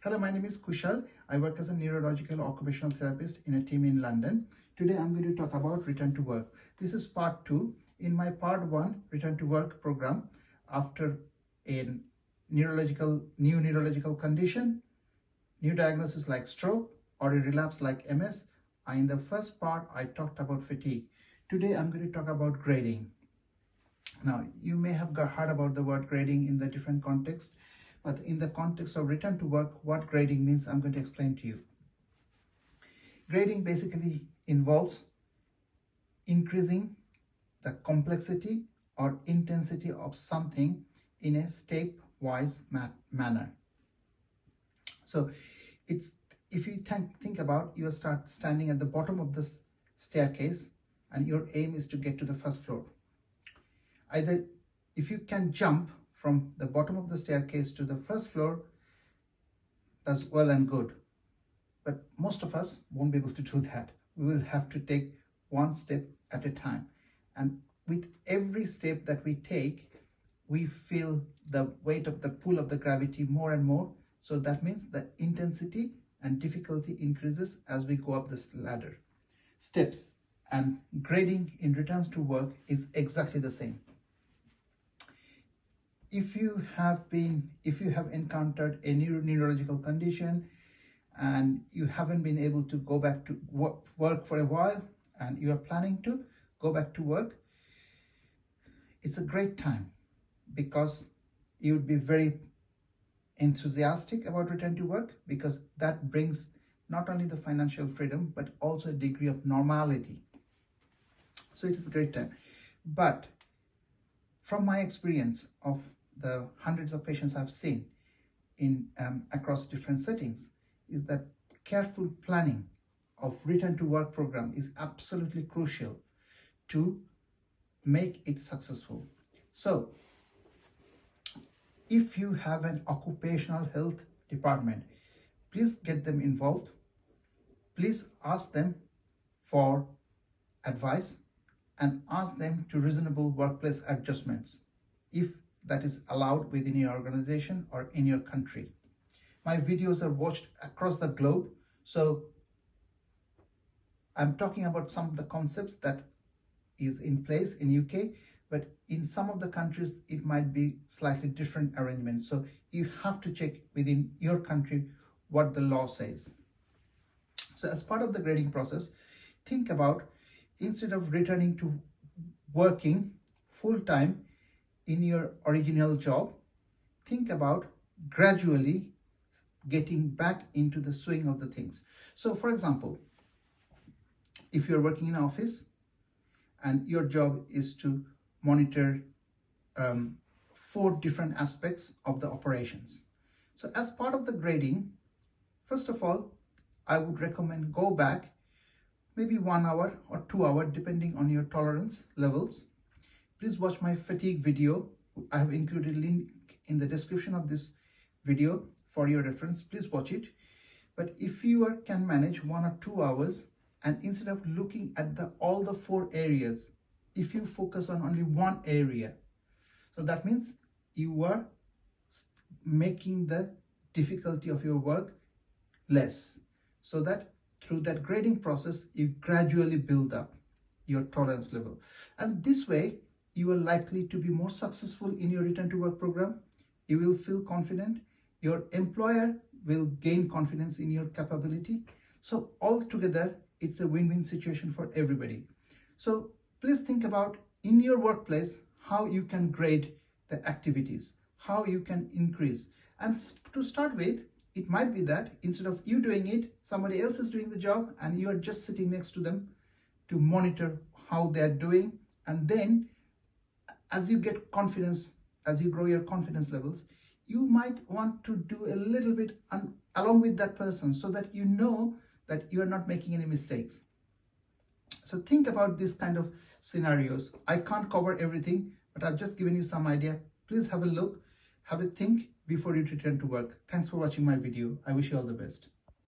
Hello, my name is Kushal. I work as a neurological occupational therapist in a team in London. Today I'm going to talk about return to work. This is part 2 in my part 1 return to work program after a new neurological condition, new diagnosis like stroke or a relapse like MS. In the first part I talked about fatigue. Today I'm going to talk about grading. Now you may have heard about the word grading in the different context, but in the context of return to work, what grading means, I'm going to explain to you. Grading basically involves increasing the complexity or intensity of something in a stepwise manner. So it's, if you think about, you start standing at the bottom of the staircase and your aim is to get to the first floor. Either if you can jump from the bottom of the staircase to the first floor, that's well and good. But most of us won't be able to do that. We will have to take one step at a time. And with every step that we take, we feel the weight of the pull of the gravity more and more. So that means the intensity and difficulty increases as we go up this ladder. Steps and grading in return to work is exactly the same. If you have encountered a neurological condition and you haven't been able to go back to work for a while and you are planning to go back to work, it's a great time because you would be very enthusiastic about return to work, because that brings not only the financial freedom but also a degree of normality. So it is a great time. But from my experience of the hundreds of patients I've seen in across different settings, is that careful planning of return to work program is absolutely crucial to make it successful. So if you have an occupational health department, please get them involved. Please ask them for advice and ask them to reasonable workplace adjustments if that is allowed within your organization or in your country. My videos are watched across the globe, so I'm talking about some of the concepts that is in place in UK, but in some of the countries it might be slightly different arrangements. So you have to check within your country what the law says. So as part of the grading process, think about, instead of returning to working full-time in your original job, think about gradually getting back into the swing of the things. So for example, if you're working in an office and your job is to monitor 4 different aspects of the operations. So as part of the grading, first of all, I would recommend go back maybe 1 hour or 2 hours depending on your tolerance levels. Please watch my fatigue video. I have included a link in the description of this video for your reference. Please watch it. But if you can manage 1 or 2 hours, and instead of looking at all the 4 areas, if you focus on only one area, so that means you are making the difficulty of your work less, so that through that grading process you gradually build up your tolerance level, and this way you are likely to be more successful in your return to work program. You will feel confident, your employer will gain confidence in your capability. So altogether it's a win-win situation for everybody. So please think about in your workplace how you can grade the activities, how you can increase. And to start with, it might be that instead of you doing it, somebody else is doing the job and you are just sitting next to them to monitor how they are doing. And then as you get confidence, as you grow your confidence levels, you might want to do a little bit along with that person, so that you know that you are not making any mistakes. So think about this kind of scenarios. I can't cover everything, but I've just given you some idea. Please have a look, have a think before you return to work. Thanks for watching my video. I wish you all the best.